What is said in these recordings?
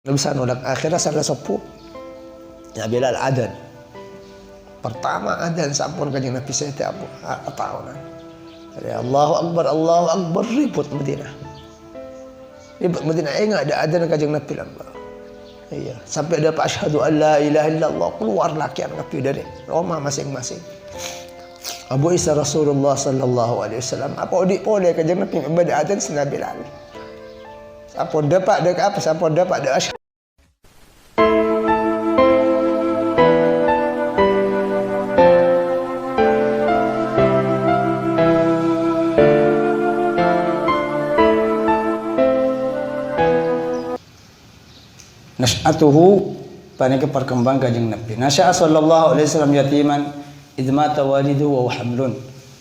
Bisa nolak akhirnya salah sepuh ya Bilal adan pertama adan sampun kanjeng Nabi saya tahu ya Allahu Akbar ribut Madinah enggak ada adan kanjeng Nabi lamba iya sampai ada asyhadu an la ilaha illallah keluar laki Nabi dari rumah masing-masing Abu Isa Rasulullah sallallahu alaihi wasallam apa odi boleh kanjeng Nabi ibadah adan sina Bilal sampun dapat dek apa sampun dapat dek asyhadu Nash'atuhu panike perkembang kanjeng Nabi. Nasya'a sallallahu alaihi wasallam yatiman idh mata waliduhu wa hamlun.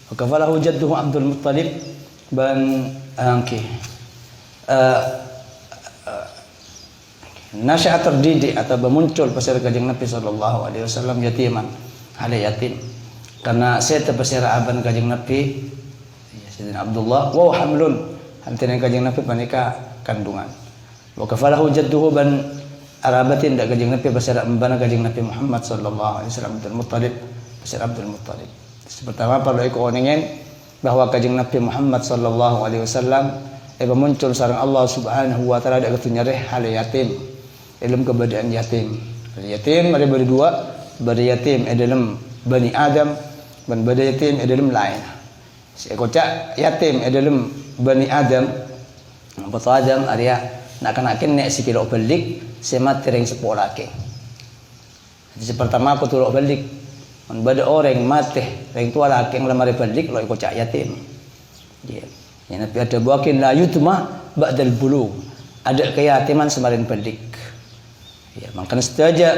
Wa kafalahu jadduhu Abdul Muttalib ban angki. Nasya'a terdidik atau bermuncul pasal kanjeng Nabi sallallahu alaihi wasallam yatiman, ada yatim. Karena saya terpesera aban kanjeng Nabi Sayyidina Abdullah wa hamlun. Hantinan kanjeng Nabi panika kandungan. Wa kafalahu jadduhu ban arabatin dak kanjeng Nabi pasal embana kanjeng Nabi Muhammad sallallahu alaihi wasallam Abdul Muttalib pasal Abdul Muttalib. Pertama perlu iku oningen bahwa kanjeng Nabi Muhammad sallallahu alaihi wasallam muncul sareng Allah Subhanahu wa taala dak ketunyareh hal yatim. Dalam keberadaan yatim. Yatim ada berdua, pada yatim dalam Bani Adam dan pada yatim dalam lain. Si kocak yatim dalam Bani Adam. Betul Adam area nak kanakin nek sikilo balik semat ring sepola ke. Jadi pertama aku turut balik. Man bada orang mati ring tua laki yang lemari balik lo ikut cak yatim. Dia. Ya Nabi ada buakin la yutma ba'dal bulu. Ada keyatiman semarin balik. Ya, makanya setaja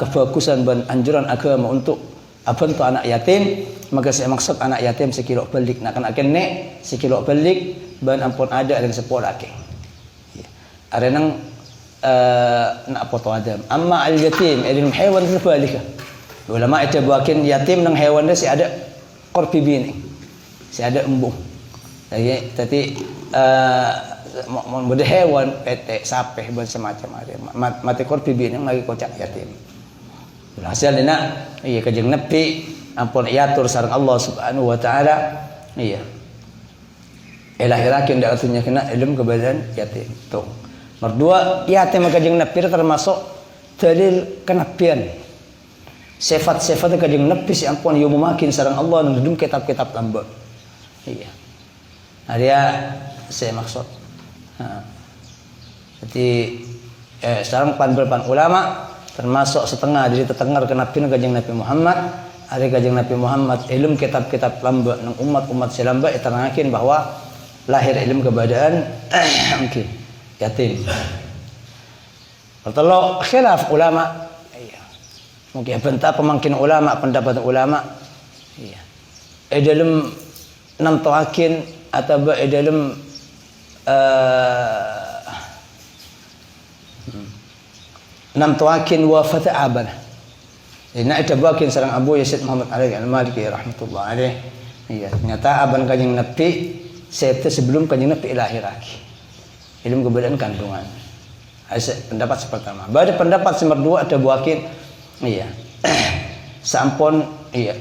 kefokusan dan anjuran agama untuk apa untuk anak yatim, maka saya maksud anak yatim sekilo balik. Nak kanakin nek sekilo balik ban ampun ada yang sepola ke. Ada nang nak foto Adam. Amma al yatim ilmu hewan terbalika. Ulama itu buakin yatim nang hewan dia si ada korpi bini, si ada embung. Tapi mau beda hewan petek sape dan semacam ada. Mati korpi bini yang lagi kocak yatim. Hasil dina iya kanjeng Nabi ampun iatur sareng Allah Subhanahu wa taala. Iya. Elahirakin dak atunya kena ilmu kebadan yatim. Tuh. Berdua yatim kanjeng Nabi termasuk dalil kenabian. Sifat-sifat kanjeng Nabi si ampun yo memakin sareng Allah nang dalam kitab-kitab lamba. Iya. Ada saya maksud. Jadi sekarang pan ulama termasuk setengah dari tetengah kenabian kanjeng Nabi Muhammad. Ada kanjeng Nabi Muhammad ilmu kitab-kitab lamba nang umat-umat selamba iterangkeun bahwa lahir ilmu kebadan mungkin yatim. Kalau khilaf ulama, iya. Mungkin bentah pemangkin ulama, pendapat ulama, iya. Dalam namtoakin atau dalam namtoakin wafat abana. Ini ada bakin sareng Abu Yazid Muhammad Al-Maliki rahmatullah alaih. Iya, ternyata aban kanjeng Nabi sebelum kanjeng Nabi lahir lagi. Ilmu kebadan kandungan. Pendapat pertama. Pada pendapat nomor dua ada buakin. Iya. Sampun iya.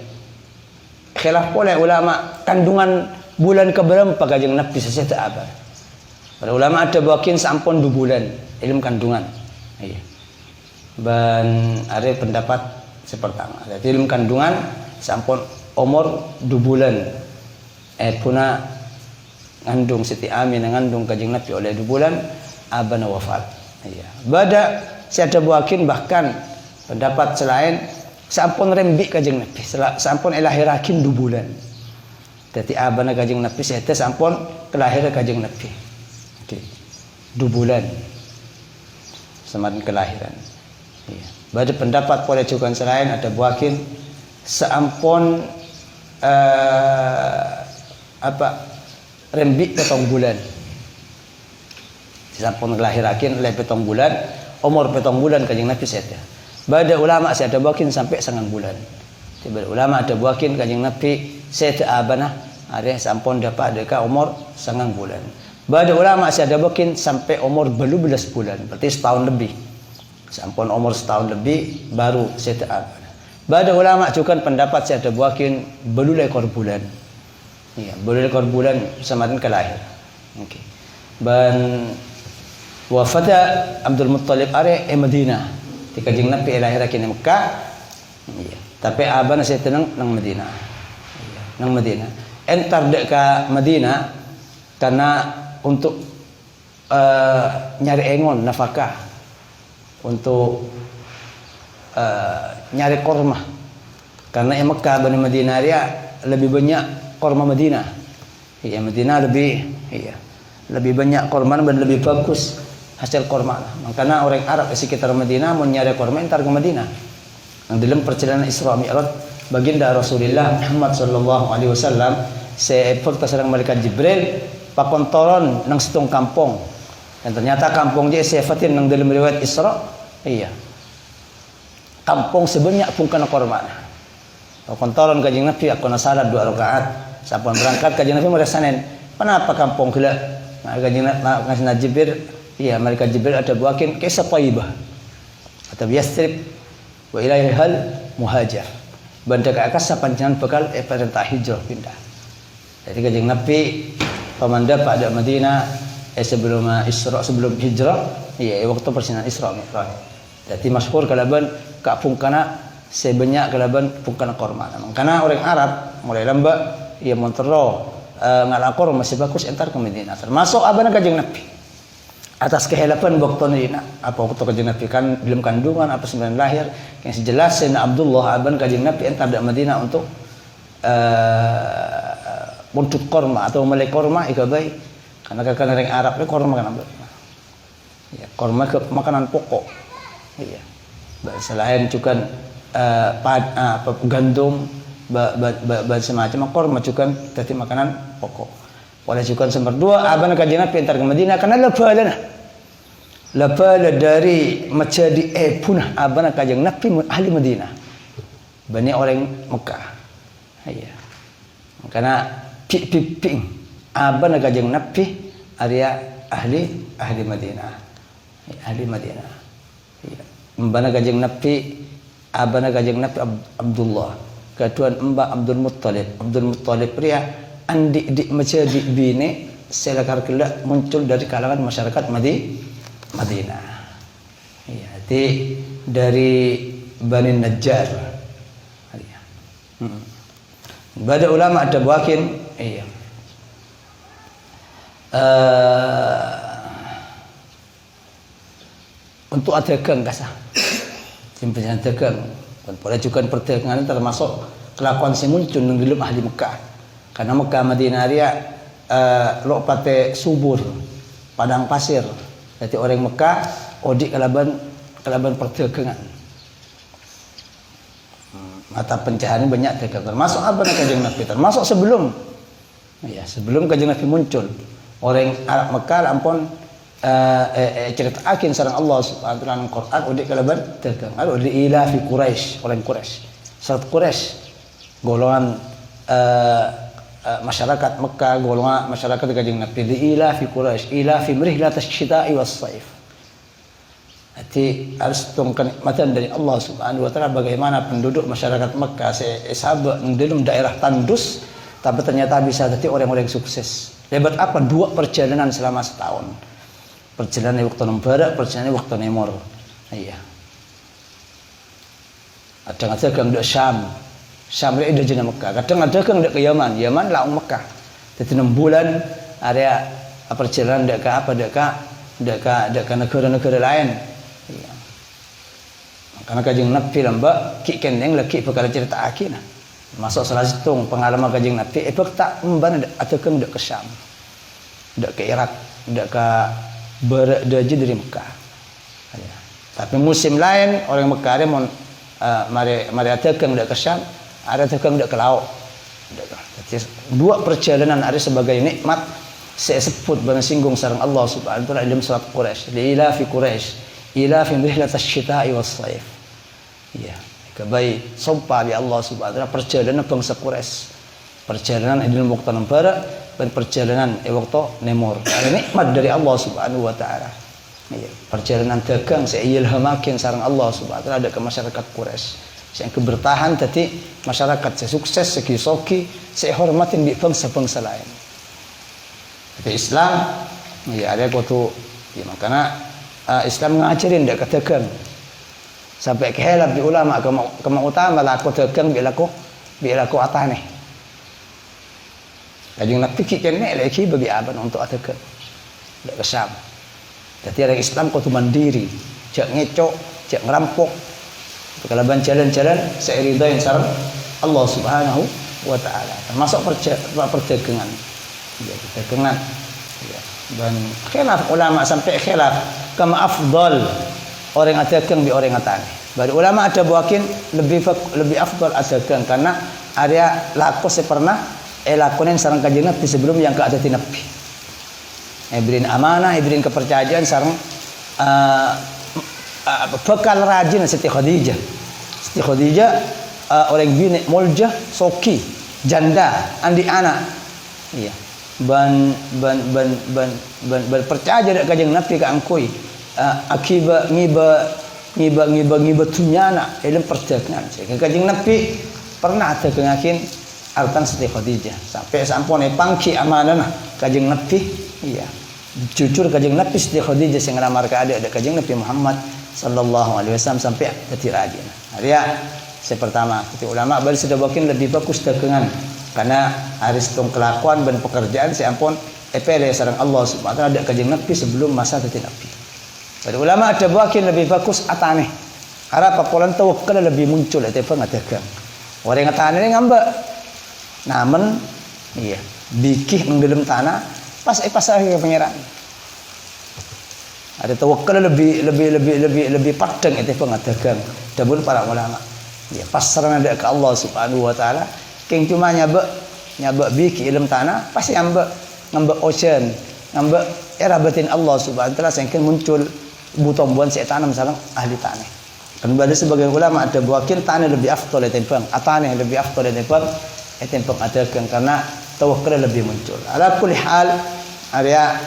Khilaf oleh ulama kandungan bulan keberapa kanjeng Nabi sesat apa. Para ulama ada buakin sampun 2 bulan ilmu kandungan. Iya. Dan ada pendapat sepertama. Jadi ilmu kandungan sampun umur 2 bulan. Puna ngandung Siti Amin ngandung kanjeng Nabi oleh 2 bulan abana wafat. Iya. Bada saya ada buakin bahkan pendapat selain sampun rembi kanjeng Nabi sampun lahirakin 2 bulan. Jadi abana kanjeng Nabi saya sampun kelahiran kanjeng Nabi. Oke. 2 bulan semarin kelahiran. Iya. Bada pendapat pada juga selain ada buakin sampun rembik 7 bulan. Sampun ngelahirakin oleh 7 bulan, umur 7 bulan kanjeng Nabi saya. Bada ulama saya ada buakin sampai 9 bulan. Tiba ulama ada buakin kanjeng Nabi saya abana ada sampun dapat deka umur 9 bulan. Bada ulama saya ada bikin sampai umur 12 bulan, berarti setahun lebih. Sampai umur setahun lebih baru saya tak. Bada ulama juga pendapat saya ada bikin belum ekor bulan. Iya, belum ekor bulan samarin ke lahir. Okey. Dan wafata Abdul Muttalib are Madinah. Tika jeng Nabi lahir kini Mekah. Iya. Tapi abana saya tenang nang Madinah. Iya, nang Madinah. Entar dek ke Madinah karena untuk nyari engon nafkah, untuk nyari korma, karena Mekah Bani Madinah dia lebih banyak korma Madinah. Iya, Madinah lebih banyak korma dan lebih bagus hasil korma. Makanya orang Arab di sekitar Madinah mau nyari korma entar ke Madinah. Yang dalam perjalanan Isra Mi'raj baginda Rasulullah Muhammad sallallahu alaihi wasallam seepot kasarang malaikat Jibril pakontoron nang situng kampung. Dan ternyata kampung dia sefatin nang dalam riwayat Isra. Iya. Kampung sebanyak pun kana korma. Pakontoron kanjeng Nabi aku salat 2 rakaat. Sampun berangkat kanjeng Nabi mulai Senin. Kenapa kampung gila? Kanjeng Nabi Jibril, iya malaikat Jibril ada buakin kisah Thaibah. Atau Yastrib wa ilaihi hal muhajir. Banda ka akas panjenengan bakal perintah hijrah pindah. Jadi kanjeng Nabi pamanda pada Madinah sebelum Isra, sebelum hijrah, iya waktu persinan Isra Mi'raj. Jadi masyhur kalaban kampung kana sebanyak kalaban pungkana korma. Karena orang Arab mulai lembak ia montero ngalakor masih bagus entar ke Madinah. Termasuk abana kanjeng Nabi. Atas kehelapan waktu ini apa waktu kanjeng Nabi kan belum kandungan apa sembilan lahir yang sejelas Sayyidina Abdullah aban kanjeng Nabi entar ke Madinah untuk buntut korma atau melek korma ikabai karena orang Arab itu korma kan ya, korma ke makanan pokok iya selain juga gandum semacam korma juga tadi makanan pokok. Oleh juga nomor 2 abana kanjeng Nabi entar ke Madinah karena labala dari menjadi punah abana kanjeng Nabi ahli Madinah banyak orang Mekah iya karena ping abana kanjeng Nabi area ahli Madinah ahli Madinah iya mbana kanjeng Nabi abana kanjeng Nabi Abdullah keduan mbak Abdul Muttalib pria andi di menjadi bini selakar kelak muncul dari kalangan masyarakat Madinah. Iya, dari Bani Najjar. Iya. Bada ulama ada buakin, iya. Untuk dagang kasah. Simpenan dagang. Dan boleh juga perdagangan termasuk kelakuan si muncul nenggelum ahli Mekah. Karena Mekah Madinah dia lo pate subur, padang pasir. Jadi orang Mekah odik kelaban perdagangan. Mata pencaharian banyak dagang. Termasuk apa kanjeng Nabi? Termasuk sebelum kanjeng Nabi muncul. Orang Arab Mekah ampun cerita akin sareng Allah Subhanahu wa taala Quran odik kelaban dagang. Ado di ila fi Quraisy, orang Quraisy. Saat Quraisy golongan masyarakat Mekah golongan masyarakat kanjeng Nabi di ila fi Quraisy ila fi rihlatas syita'i was saif. Jadi harus kenikmatan dari Allah Subhanahu wa taala bagaimana penduduk masyarakat Mekah sahabat dalam daerah tandus tapi ternyata bisa jadi orang-orang sukses. Lebat apa 2 perjalanan selama setahun. Perjalanan waktu barat, perjalanan waktu timur. Iya. Ada dagang di Syam dia ada jenah Mekah. Kadang ada dagang ke Yaman laung Mekah. Jadi 6 bulan area perjalanan dek ke negara-negara lain. Iya. Karena kanjeng Nabi lambak ki kendeng lagi bakal cerita akhirnya. Masuk salah satu pengalaman kanjeng Nabi tak mbana atau dek ke Syam. Dek ke Irak, dek ke berada dari Mekah. Iya. Tapi musim lain orang Mekah dia mau mari dagang dek ke Syam. Ada dagang dak ke laut. Jadi 2 perjalanan ada sebagai nikmat saya sebut bana singgung sareng Allah Subhanahu wa taala dalam surat Quraisy. Ila fi Quraisy, ila fi rihlatas syita'i was saif. Iya, kebaik sumpah di Allah Subhanahu wa taala perjalanan bangsa Quraisy. Perjalanan dalam waktu barat dan perjalanan waktu nemor. Ini nikmat dari Allah Subhanahu wa taala. Iya, perjalanan dagang saya ilhamakin sareng Allah Subhanahu wa taala ada ke masyarakat Quraisy. Saya kebertahan tadi masyarakat saya sukses segi soki saya hormatin di bangsa-bangsa lain. Tapi Islam ya ada kutu ya makanya Islam ngajarin ndak kedagang. Sampai kehelap di ulama kema utama laku dagang bi laku atane. Kajing nak pikir kene lagi bagi aban untuk dagang. Ndak kesam. Jadi orang Islam kutu mandiri, jak ngecok, jak ngerampok. Kalau jalan-jalan saya ridhain sareng Allah Subhanahu wa taala. Termasuk perdagangan. Ya, perdagangan. Ya. Dan khilaf ulama sampai khilaf kama afdal orang dagang bi orang atane. Baru ulama ada buakin lebih afdal dagang karena area laku saya pernah lakuin sareng kanjeng Nabi sebelum yang ke ada Nabi. Ibrin amanah, ibrin kepercayaan sareng bekal rajin Siti Khadijah. Siti Khadijah orang bini mulja soki janda andi anak. Iya. Ban percaya dak kanjeng Nabi ka angkui. Akibat ngiba tunyana ilmu perdagangan. Kanjeng Nabi pernah ada kengakin artan Siti Khadijah sampai sampone pangki amanah kanjeng Nabi. Iya. Jujur kanjeng Nabi Siti Khadijah sing nglamar ka ada kanjeng Nabi Muhammad sallallahu alaihi wasallam sampai dadi rajin. Arya saya pertama ketika ulama balik sudah bikin lebih bagus dagangan karena haris tong kelakuan dan pekerjaan saya ampun epele sareng Allah Subhanahu wa taala ada kanjeng Nabi sebelum masa dadi Nabi. Pada ulama ada bikin lebih bagus atane. Karena papolan tawakkal lebih muncul eta dagang. Orang atane ngambek. Namun iya, bikih menggelem tanah pas pasar ke pangeran. Ada tawakkal lebih padang itu dagang. Dabun para ulama. Ya pasrah ada ke Allah Subhanahu wa taala. King cuma nyabek biki ilmu tanah pasti ngambek ocean, ngambek era batin Allah Subhanahu wa taala sehingga muncul buton-buan saya tanam sareng ahli tanah. Kan pada sebagian ulama ada buakin tanah lebih afdal timbang, atane lebih afdal timbang dagang karena tawakkal lebih muncul. Ala kulli hal area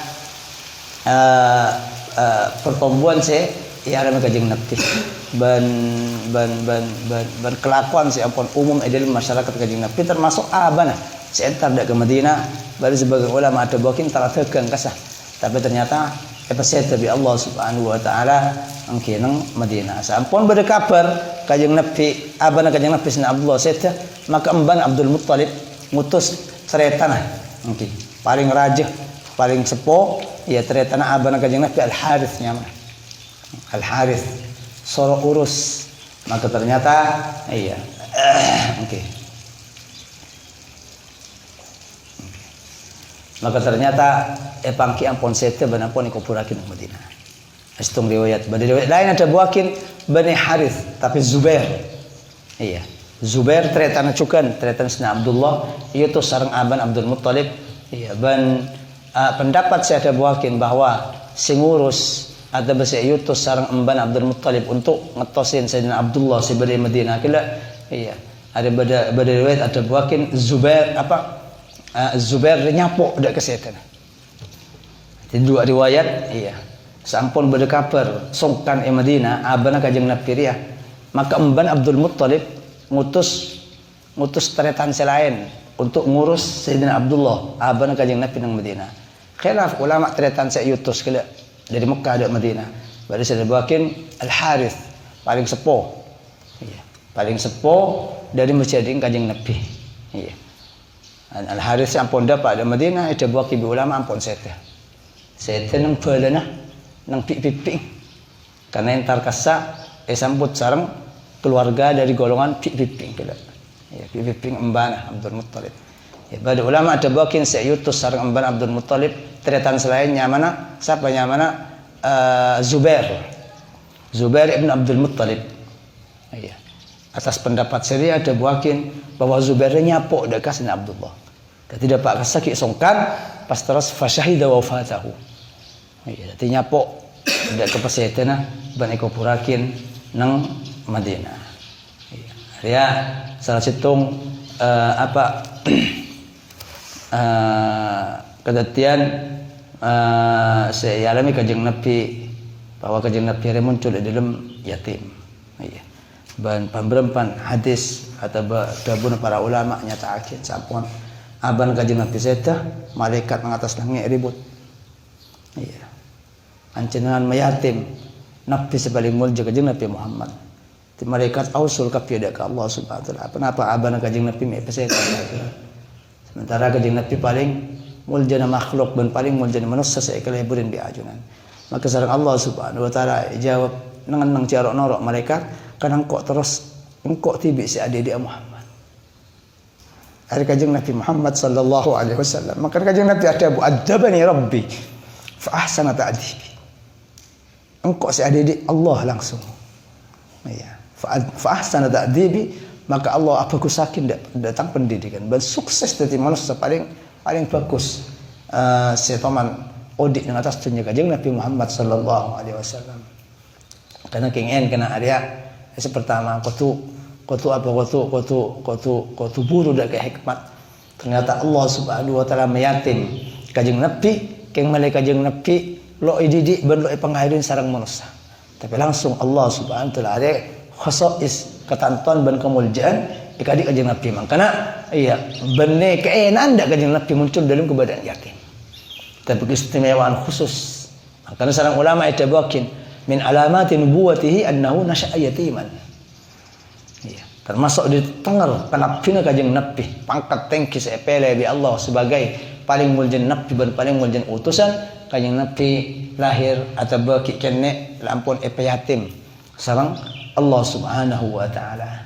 pertumbuhan saya ya ada kanjeng Nabi ban kelakuan saya ampun umum dalam masyarakat kanjeng Nabi termasuk abana saya entar dak ke Madinah baru sebagai ulama ada bakin tara dagang kasah tapi ternyata saya tabi Allah Subhanahu wa taala angke nang Madinah sampun bade kabar kanjeng Nabi abana kanjeng Nabi sina Abdullah seda maka emban Abdul Muttalib ngutus seretanah angke paling rajih paling sepo ya teretana abana kanjeng Nabi Al Harith nyaman Al Harith soro urus maka ternyata iya oke maka ternyata pangki ampun sete banapun ikupurakin Madinah astung riwayat bade riwayat lain ada buakin Bani Harith tapi Zubair iya Zubair teretana cukan teretana sina Abdullah itu sareng aban Abdul Muttalib iya ban pendapat saya ada buakin bahwa sing ngurus ada bahasa yutus sareng emban Abdul Muttalib untuk ngetosin Sayyidina Abdullah sebelum Madinah kila iya ada bada riwayat ada buakin Zubair Zubair nyapok dak kesehatan jadi dua riwayat iya sampun bada kabar songkan Madinah abana kanjeng Nabi riya maka emban Abdul Muttalib ngutus teretan selain untuk ngurus Sayyidina Abdullah abana kanjeng Nabi nang Madinah khilaf ulama teretan saya yutus kila dari Mekah ke Madinah. Baru saya buakin Al Harith paling sepuh. Iya. Paling sepuh dari masjid kanjeng Nabi. Iya. Al Harith ampun dapat di Madinah ada buakin ulama ampun sete. Sete nang balana nang piping. Karena entar kasa sambut sareng keluarga dari golongan piping kila. Ya, piping embana Abdul Muttalib. Ya, pada ulama ada buakin saya yutus sareng emban Abdul Muttalib teretan selainnya mana siapanya mana Zubair ibn Abdul Muttalib iya atas pendapat saya ada buakin bahwa Zubair nyapok dak kasih Abdullah jadi dapat sakit songkan pas terus fasyahida wafatahu iya jadi nyapok dak kepesetena ban ekopurakin nang Madinah iya ya salah situng kedatian saya alami kanjeng Nabi bahwa kanjeng Nabi hari muncul di dalam yatim. Iya. Dan pemberempan hadis atau gabung para ulama nyatakan sampun aban kanjeng Nabi setah malaikat mengatas langit ribut. Iya. Anceungan mayatim Nabi sebaling mulja kanjeng Nabi Muhammad. Ti malaikat ausul ka piada ka Allah Subhanahu wa taala. Kenapa aban kanjeng Nabi me pesetah. Sementara kanjeng Nabi paling muljana makhluk dan paling muljana manusia seekala hiburin di ajunan. Maka sareng Allah Subhanahu wa taala jawab nang carok norok malaikat kan engkau terus engkau tibi si adik Muhammad. Hari kanjeng Nabi Muhammad sallallahu alaihi wasallam. Maka kanjeng Nabi ada adabani Rabbi fa ahsana ta'dibi. Engkau si adik Allah langsung. Ya. Fa ahsana ta'dibi, maka Allah apa kusakin datang pendidikan. Dan sukses dari manusia paling bagus. Setoman odik dengan atas tunjuk kanjeng Nabi Muhammad sallallahu alaihi wasallam. Karena kengen kena area pertama kotu buru dak hikmat. Ternyata Allah Subhanahu wa taala meyatim kanjeng Nabi keng malaikat kanjeng Nabi lo didik ben lo pangairin sareng manusia. Tapi langsung Allah Subhanahu wa taala area khasais ketentuan ben kemuliaan dikadik kanjeng Nabi. Makanya iya benne keenan dak kanjeng Nabi muncul dalam keadaan yatim. Tapi keistimewaan khusus. Makanya sareng ulama itu bakin min alamati nubuwatihi annahu nasha'a yatiman. Iya, termasuk di tengah kenapina kanjeng Nabi, pangkat tinggi sepele bi Allah sebagai paling mulia nabi dan paling mulia utusan kanjeng Nabi lahir atau baki kene lampun yatim sareng Allah Subhanahu wa taala.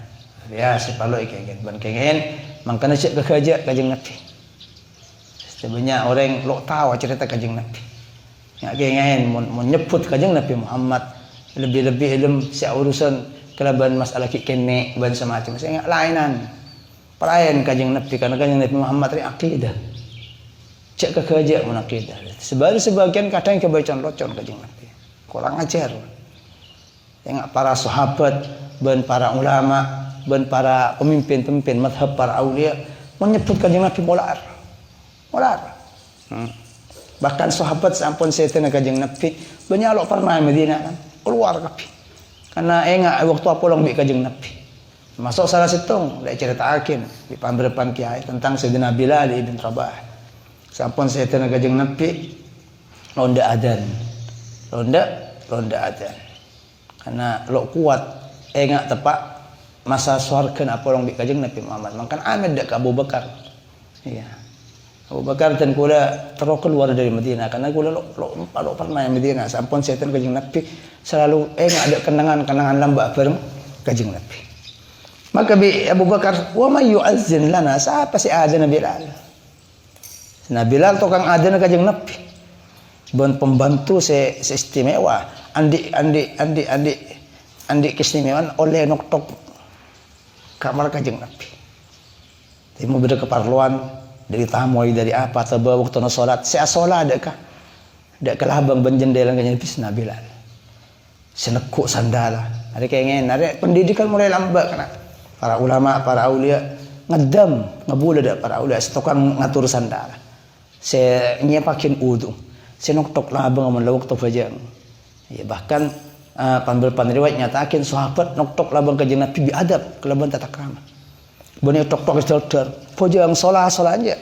Ya sepalo ikengen ban kengen mangkana cek kekerja kanjeng Nabi. Sebenarnya orang lo tahu cerita kanjeng Nabi. Yang kengen menyebut kanjeng Nabi Muhammad lebih-lebih ilmu si urusan kelaban masalah kene ban semacam saya lainan. Perayaan kanjeng Nabi karena kanjeng Nabi Muhammad ini akidah. Cek kekerja mun akidah. Sebagian kadang kebacaan locon kanjeng Nabi. Kurang ajar. Yang para sahabat dan para ulama dan para pemimpin-pemimpin mazhab para aulia menyebut kanjeng Nabi molar. Bahkan sahabat sampun setan kanjeng Nabi banyak lo pernah Madinah kan keluar kabeh. Karena enggak waktu apa long bi kanjeng Nabi. Masuk salah situng dak ceritakeun di pamberepan kiai tentang Sayyidina Bilal ibn Rabah. Sampun setan kanjeng Nabi ronda adan. Ronda adan. Karena lo kuat enggak tepak masa suarkeun apa long bi kanjeng Nabi Muhammad. Mangkan amed dak ka Abu Bakar. Iya. Abu Bakar dan kula terus keluar dari Madinah karena kula lo pernah Madinah sampun setan kanjeng Nabi selalu ada kenangan lambak bareng kanjeng Nabi. Maka bi Abu Bakar wa may yu'azzin lana siapa si adzan Bilal. Nah Bilal tukang adzan kanjeng Nabi. Bon pembantu istimewa andi keistimewaan oleh noktok kamar kanjeng Nabi. Timu beda keperluan dari tamu dari apa atau waktu na salat saya salat adakah dak kalah bang benjendela kanjeng Nabi Bilal senekuk sandala ada kengen ada pendidikan mulai lambat kena para ulama para aulia ngedam ngabula dak para aulia stokan ngatur sandala saya nyiapakin wudu saya noktok lah abang mun waktu fajr ya bahkan pambil riwayat nyatakeun sahabat noktok labang kanjeng Nabi biadab kelaban tata krama. Bani tok-tok istirahat. Pojang salat aja.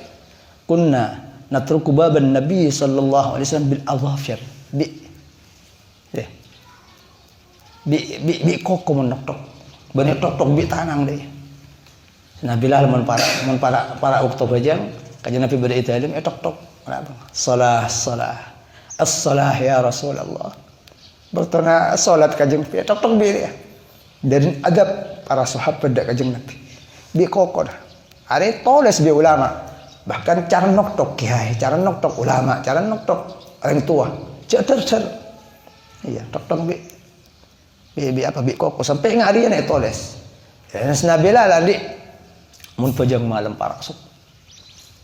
Kunna natruku baban Nabi sallallahu alaihi wasallam bil adhafir. Bi koko menok-tok. Bani tok-tok bi tanang deh. Nabi lah mun para waktu pojang kanjeng Nabi beda itu ilmu tok-tok. Salah. As-salah ya Rasulullah. Bertona salat kanjeng Nabi tok-tok bi ya. Dan adab para sahabat dak kanjeng Nabi. Bi kokor are toles bi ulama bahkan cara noktok kiai cara noktok ulama cara noktok orang tua ceter iya tok bi apa bi kokor sampai ngarian itu toles ya Nabila ladi mun pajang malam para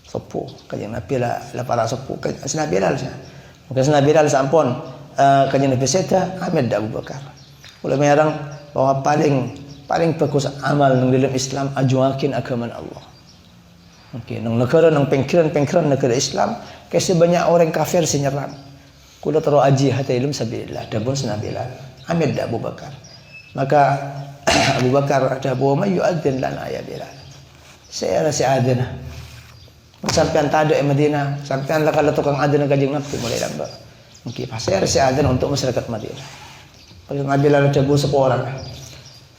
sepuh kanjeng Nabi lah para sepuh kanjeng Nabila maka Nabila sampun kanjeng Nabi seda Ahmad Abu Bakar ulama orang bahwa paling bagus amal dalam Islam ajuakin agama Allah. Okay, nang negara nang pengkiran negara Islam, kasi banyak orang kafir senyerang. Kula taruh aji hati ilmu sabilillah, dabun sana Bilal. Ambil dah Abu Bakar. Maka Abu Bakar ada bawa mayu adzin lana ya Bilal. Saya rasa adzin. Sampean tak ada di Madinah, sampean lah kalau tukang adzin Kanjeng Nabi mulai lambat. Okay, saya rasa adzin untuk masyarakat Madinah. Kalau Nabi Bilal ada bawa 10 orang.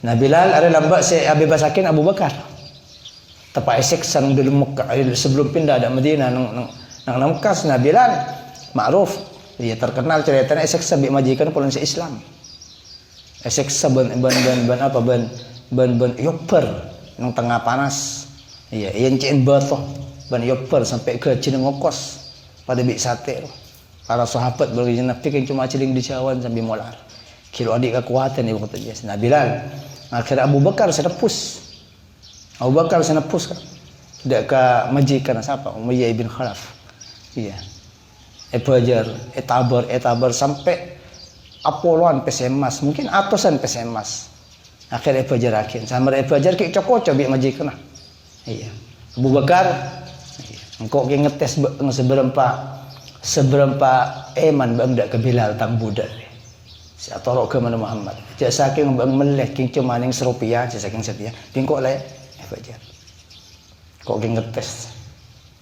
Nah Bilal ada lambat saya bebasakin Abu Bakar. Tepat esek sang dulu Mekah sebelum pindah ada Madinah nang Mekah nah Bilal makruf dia terkenal ceritanya esek sabik majikan pulang se Islam. Esek saban ban yoper nang tengah panas. Iya, yang cien batoh ban yoper sampai ke Cinengokos pada bik sate. Para sahabat bagi Nabi kan cuma celing di cawan sambil molar. Kilo adik kekuatan ibu kata dia. Nah Bilal akhirnya Abu Bakar senepus. Abu Bakar senepus kan. Tidak ke majikan siapa? Umayyah ibn Khalaf. Iya. Epajar, etabar sampai apoloan pesemas, mungkin atusan pesemas. Akhirnya epajar akhir. Sama epajar ki cocok bi majikan. Iya. Abu Bakar engkau ki ngetes seberapa eman bang dak ke Bilal tang budak. Si atorok ke mana Muhammad. Cak saking bang meleh king cuma ning serupiah, cak saking setia. Tingkok le epajar. Kok ki ngetes.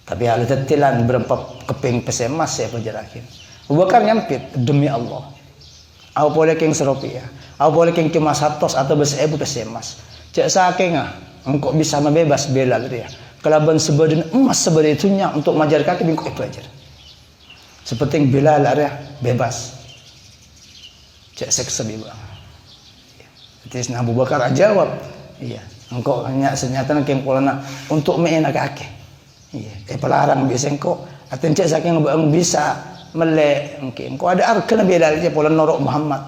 Tapi ada tetilan berapa keping pesemas saya pejarakin. Abu Bakar nyampit demi Allah. Aku boleh king serupiah. Aku boleh king cuma 100 atau 1000 pesemas. Cak saking engkau bisa membebas Bilal dia. Kelaban sebadan emas sebadan itunya untuk majar kaki bingkok pelajar. Seperti Bilal ada bebas. Cak seksa bibang. Jadi Abu Bakar jawab, iya. Engkau hanya senyata king polana untuk meena kaki. Iya, pelarang biasa engkau. Aten cak saking bang bisa melek mungkin. Engkau ada arkan Bilal je pola norok Muhammad.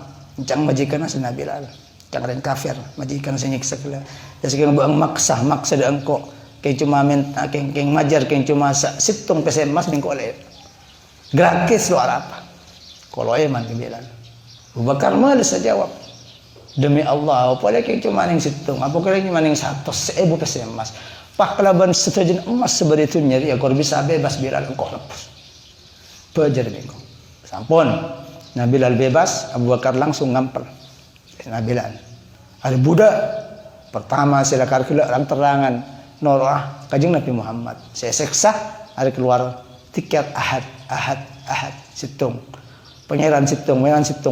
Cang majikan asna Bilal. Cang ren kafir majikan senyiksa kala. Dan saking bang maksa de engkau. King cuma minta king majar king cuma situng pesemas bingkok le. Gratis lo apa? Kalau eman ke Bilal. Abu Bakar malas jawab. Demi Allah, apa king cuma ning situng, apa king cuma ning 100 1000 pesemas. Paklaban setujan emas seperti itu nyari agar bisa bebas Bilal engkau lepas. Pajar bingkok. Sampun. Nah Bilal bebas, Abu Bakar langsung ngampel. Nah Bilal. Ada budak pertama silakan keluar terangan norah Kanjeng Nabi Muhammad. Saya seksa ada keluar tiket ahad situng. Pangeran situng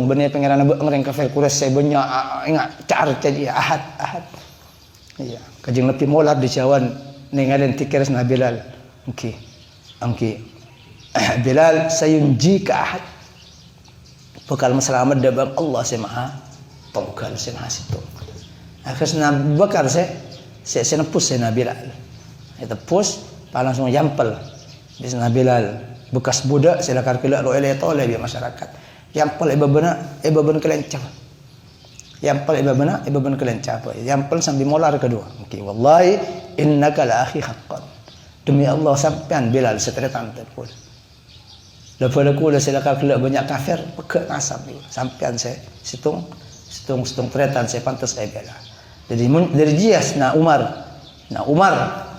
benih pangeran ngereng kafir Quraisy saya banyak ingat car jadi ahad. Iya, Kanjeng Nabi molar di cawan ninggalin tiket na Bilal. Okey. Bilal sayunji ka ahad. Bekal selamat dabang Allah saya maha tongkal saya maha situng. Akhirnya Abu Bakar saya nepus saya Bilal. Itu pus langsung jampel. Bisna Bilal bekas budak silakan kelak lo ele tole biar masyarakat. Jampel ibaben kelencang. Jampel ibaben kelencang apa? Jampel sambil molar kedua. Okey, wallahi innaka la akhi haqqan. Demi Allah sampean Bilal setretan pun. Lepas aku silakan kelak banyak kafir pekat nasab sampean saya situng tretan saya pantas saya bela. Jadi dari Jias na Umar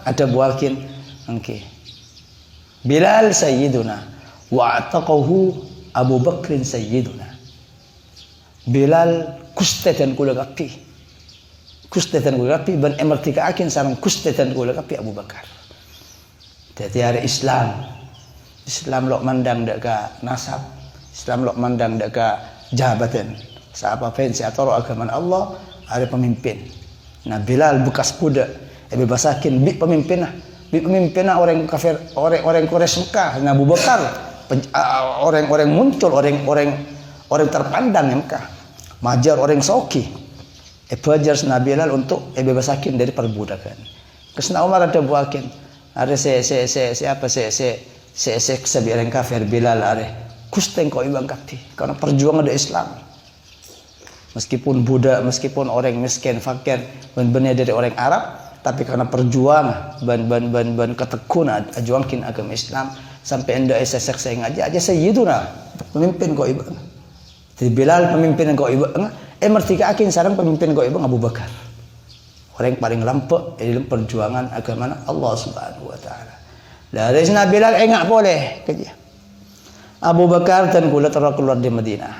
ada buakin okey. Bilal sayyiduna wa ataqahu Abu Bakrin sayyiduna. Bilal kustetan kula kapi ban emertika akin sarang kustetan kula kapi Abu Bakar. Jadi hari Islam lok mandang dak ka nasab, Islam lok mandang dak ka jabatan. Siapa pensi atau agama Allah ada pemimpin. Nah Bilal bekas budak bebasakin bi pemimpinnya orang kafir, orang Quraisy Mekah. Nah Abu Bakar orang muncul, orang terpandang Mekah. Majar orang Soki. Pajar Bilal untuk bebasakin dari perbudakan. Kesna Umar ada buakin. Ada siapa seksa orang kafir Bilal ada. Kusteng kau ibang kapi. Karena perjuangan dari Islam. Meskipun budak, meskipun orang miskin, fakir, benar dari orang Arab. Tapi karena perjuangan ban ketekunan ajuangkin agama Islam sampai anda sesek saya aja sayyiduna pemimpin kau ibu. Jadi Bilal pemimpin kau ibu. Mertika akin sarang pemimpin kau ibu Abu Bakar. orang yang paling lampak dalam perjuangan agama Allah Subhanahu wa taala. Dari sana Bilal enggak boleh kerja. Abu Bakar dan kula keluar di Madinah.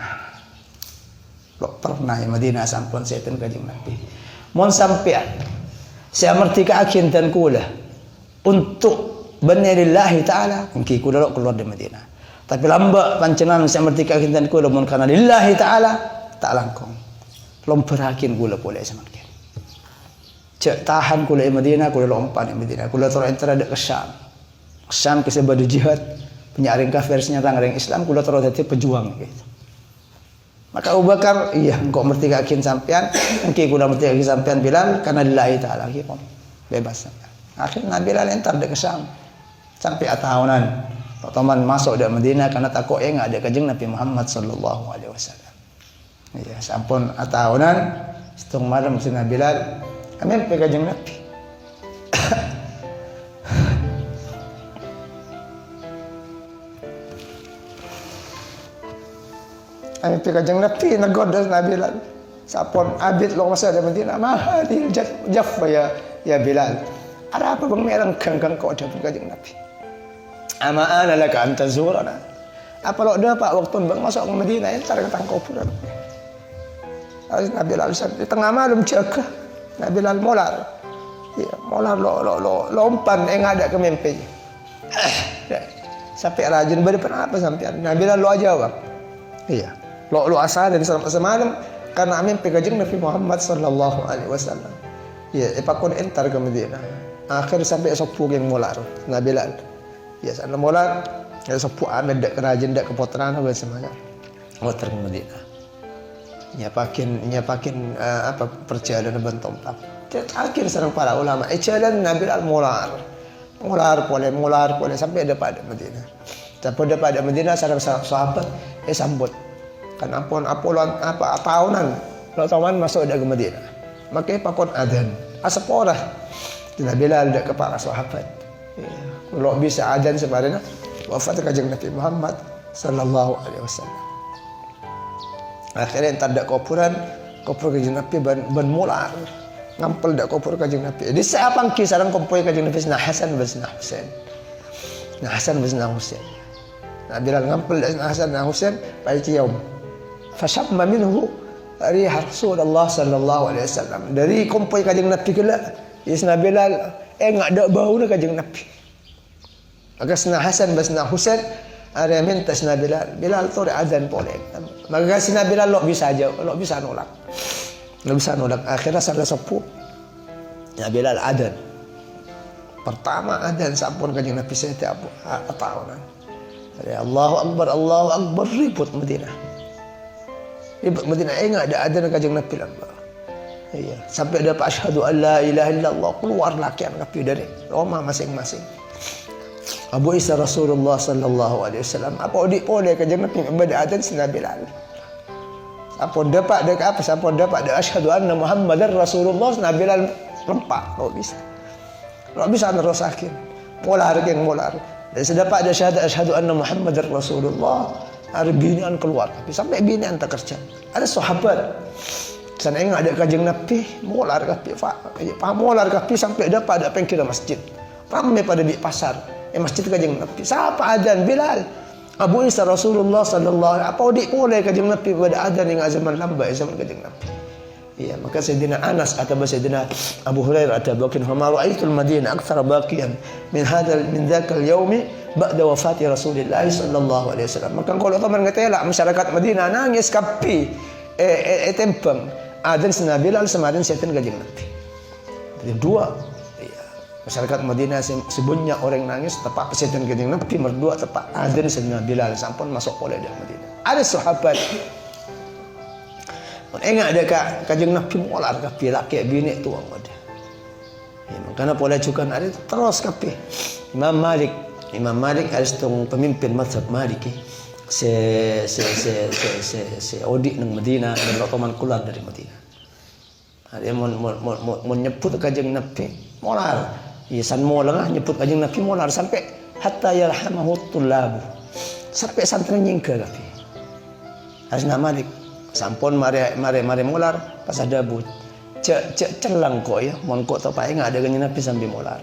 Lo pernah di Madinah sampun setan kanjeng Nabi. Mon sampean saya merdeka akin dan kula untuk lillahi taala mungkin kula keluar di Madinah. Tapi lambat pancenan saya merdeka akin dan kula mon karena lillahi taala tak langkung. Belum berakin kula boleh semakin. Cek tahan kula di Madinah, kula lompat di Madinah. Kula terus enter ada ke Syam. Syam ke sebab jihad, penyaring kafir senyata orang Islam, kula terus jadi pejuang gitu. Maka Abu Bakar, iya engkau merdeka akin sampean, engkau kula merdeka akin sampean Bilal karena lillahi taala gitu. Bebas sampean. Akhirnya Bilal enter ada ke Syam. Sampai tahunan Teman masuk di Madinah karena takut enggak ada kanjeng Nabi Muhammad sallallahu alaihi wasallam. Ya, sampun tahunan setengah malam Sayyidina Bilal amin pe kanjeng Nabi. Amin pe kanjeng Nabi nagoda Nabi Bilal. Sampun abid lo masa di Madinah mahadil jaf ya Bilal. Ada apa bang merang kang kau ada kanjeng Nabi? Ama ana laka an tazurana. Apa lo dapat waktu bang masuk ke Madinah entar ke kuburan. Nabi Bilal di tengah malam jaga. Nabi Bilal molar. Ya, molar lo lompan ada ke mimpi. Sampai rajin berdepan apa sampai Nabi Bilal lo aja bang. Iya. Lo asal dan semalam karena mimpi kanjeng Nabi Muhammad sallallahu alaihi wasallam. Ya, ipakon entar ke Madinah. Akhir sampai sepuluh yang molar Nabi Bilal. Ya, sana molar ya sepuluh amed dak kerajin dak kepoteran apa semuanya. Motor ke Madinah. Nyapakin apa perjalanan bentompak. Akhir sareng para ulama jalan Nabi Bilal molar boleh sampai depan Madinah. Sampai depan Madinah sareng sahabat sambut. Kan ampun apa tahunan lo tahunan masuk ke Madinah. Maka pakon adzan. Asapora Nabi Bilal dak ke para sahabat. Ya, kalau bisa adzan sebenarnya wafat kanjeng Nabi Muhammad sallallahu alaihi wasallam. Akhirnya entar dak kuburan kanjeng Nabi ban mular. Ngampel dak kubur kanjeng Nabi. Di saya pangki sareng kumpul kanjeng Nabi Sayyidina Hasan bin Husain. Nah Hasan bin Husain. Nah Bilal ngampel dak Hasan bin Husain pada yaum. Fashamma minhu rih Rasulullah sallallahu alaihi wasallam. Dari kumpul kanjeng Nabi kala Sayyidina Bilal enggak ada bau na kanjeng Nabi. Maka Sayyidina Hasan bin Husain ada minta Sayyidina Bilal tu adzan boleh. Maka Sayyidina Bilal lo bisa nolak. Nggak bisa nolak. Akhirnya sampai sepuh ya Bilal adzan. Pertama adzan sampun kanjeng Nabi setiap tahunan. Allahu Akbar ribut Madinah. Enggak ada adzan kanjeng Nabi lambah. Iya, sampai ada asyhadu an la ilaha illallah keluar lakian Nabi dari rumah masing-masing. Abu Isa Rasulullah sallallahu alaihi wasallam apa udik boleh kanjeng Nabi ibadah adzan Sayyidina Bilal. Sampun dapat asyhadu anna Muhammadar Rasulullah Sayyidina Bilal rempak lo bisa nerusakin molar. Dan sedapat ada syahadat asyhadu anna Muhammadar Rasulullah ada binian keluar tapi sampai binian tak kerja. Ada sahabat sana enggak ada kanjeng Nabi molar kapi sampai dapat ada pengkira masjid ramai pada di pasar masjid kanjeng Nabi siapa adzan Bilal Abu Isa Rasulullah sallallahu alaihi apa udik boleh kanjeng Nabi pada adzan yang zaman lambat zaman kanjeng Nabi. Iya, maka Sayyidina Anas atau Sayyidina Abu Hurairah atau bakin huma ra'aitul Madinah aktsara baqiyan min dzakal yaumi ba'da wafati Rasulillah sallallahu alaihi wasallam. Maka kalau teman ngetela masyarakat Madinah nangis kapi tempang adzan Sayyidina Bilal semarin setan kanjeng Nabi. Jadi dua masyarakat Madinah sebenarnya orang nangis tepat setan kanjeng Nabi merdua tepat adzan Sayyidina Bilal sampun masuk oleh di Madinah. Ada sahabat enggak ada kanjeng Nabi molar kapi laki bini tuang ada. Ya, makanya pola juga ada terus kapi. Imam Malik ada setengah pemimpin mazhab Maliki. Se audit nang Madinah dan Ottoman keluar dari Madinah. Dia mau nyebut kanjeng Nabi molar. Ya san molar nyebut kanjeng Nabi molar sampai hatta yarhamahu tullab. Sampai santri nyingga kapi. Asna Malik sampun mari molar pas ada but. celang kok ya mon kok tak pakai ada kanjeng Nabi sambil molar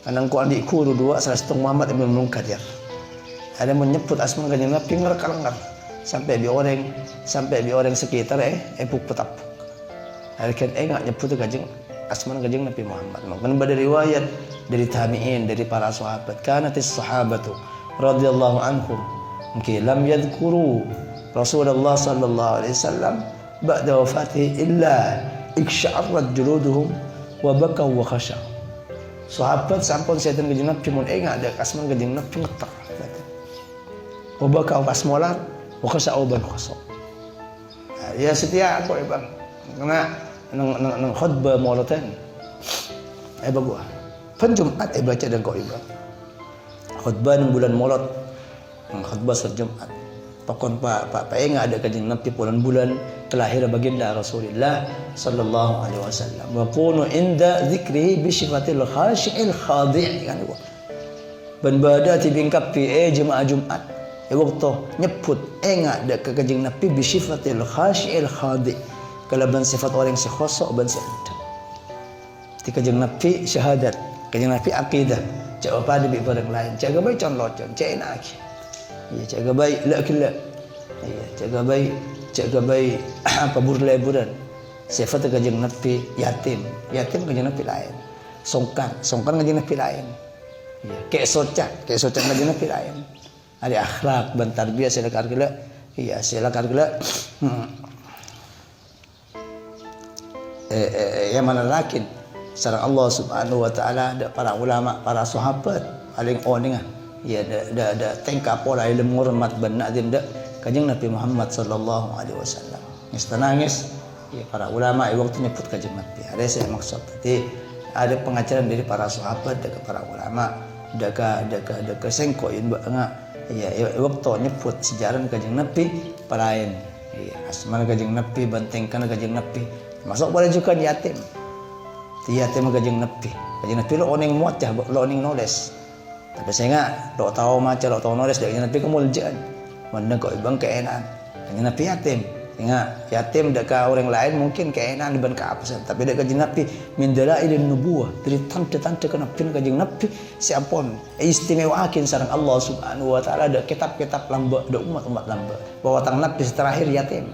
kanang ko adikku dua salah satu Muhammad ibn Munkadir ada menyebut asma kanjeng Nabi ngerkal-ngar sampai bi orang sekitar epuk petap ada kan enggak nyebut kanjeng asma kanjeng Nabi Muhammad makanya pada riwayat dari tabi'in dari para sahabat kanatis sahabatu radhiyallahu anhum mungkin lam yadhkuru Rasulullah sallallahu alaihi wasallam ba'da wafatihi illa iksya'arrat juluduhum wa bakaw wa khasha. Sahabat sampun setan kanjeng Nabi mun enggak ada kasman kanjeng Nabi ngetar. Wa bakaw kasmolar wa khasha ban khasha. Ya setia aku Bang. Kena nang khutbah maulatan. Bagua. Pen Jumat baca dan kau Bang. Khutbah bulan Maulud. Khutbah Jumat. Pakon pak enggak ada kanjeng Nabi bulan kelahiran baginda Rasulullah sallallahu alaihi wasallam. Wa kunu inda dzikrihi bi sifatil khashi'il khadi' kan itu. Ben badati bingkap jemaah Jumat. Waktu nyebut enggak ada kanjeng Nabi bi sifatil khashi'il khadi'. Kalaban sifat orang si khosok ban si ada. Ti kanjeng Nabi syahadat, kanjeng Nabi akidah. Cak apa ada bi barang lain. Cak gabai conlocon, cak enak. Ya cak gabai la killa. Ya cak gabai apa burle-buran. Sifat kanjeng Nabi yatim kanjeng Nabi lain. Songkan kanjeng Nabi lain. Ya kek socak kanjeng Nabi lain. Ada akhlak ban tarbiyah silakan gila. Iya silakan gila. Yang mana lakin sareng Allah Subhanahu wa taala ada para ulama para sahabat paling oningan ya da tengkap pola ilmu hormat ban nazim da kanjeng Nabi Muhammad sallallahu alaihi wasallam nangis ya para ulama waktu nyebut kanjeng Nabi ada saya maksud tadi ada pengajaran dari para sahabat dan para ulama daga sengkoin enggak ya waktu nyebut sejarah kanjeng Nabi palain ya asma kanjeng Nabi bantengkan kanjeng Nabi masuk boleh juga yatim kanjeng Nabi lo oning muat lo oning noles tapi saya enggak lo tahu noles dari Nabi kemuljaan mana kau ibang keenan kanjeng Nabi yatim dekat orang lain mungkin keenan ban keabsen tapi dekat kanjeng Nabi min dalailin nubuwah dari tanda-tanda kenabian kanjeng Nabi siapun istimewakeun sareng Allah Subhanahu wa taala ada kitab-kitab lamba ada umat-umat lamba bahwa tang Nabi terakhir yatim.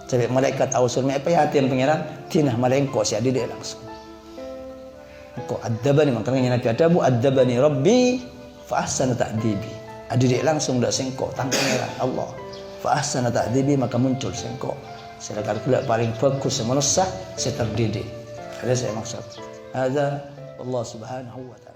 Sampai malaikat ausul apa yatim pangeran tinah malaikat si adi dia langsung. Kok adabani makanya Nabi adabu adabani Rabbi fa ahsana ta'dibi. Adi dia langsung dak sengko tang pangeran Allah. Fa ahsana ta'dibi maka muncul sengko. Sedangkan pula paling bagus manusia saya terdidik. Ada saya maksud. Ada Allah Subhanahu wa taala.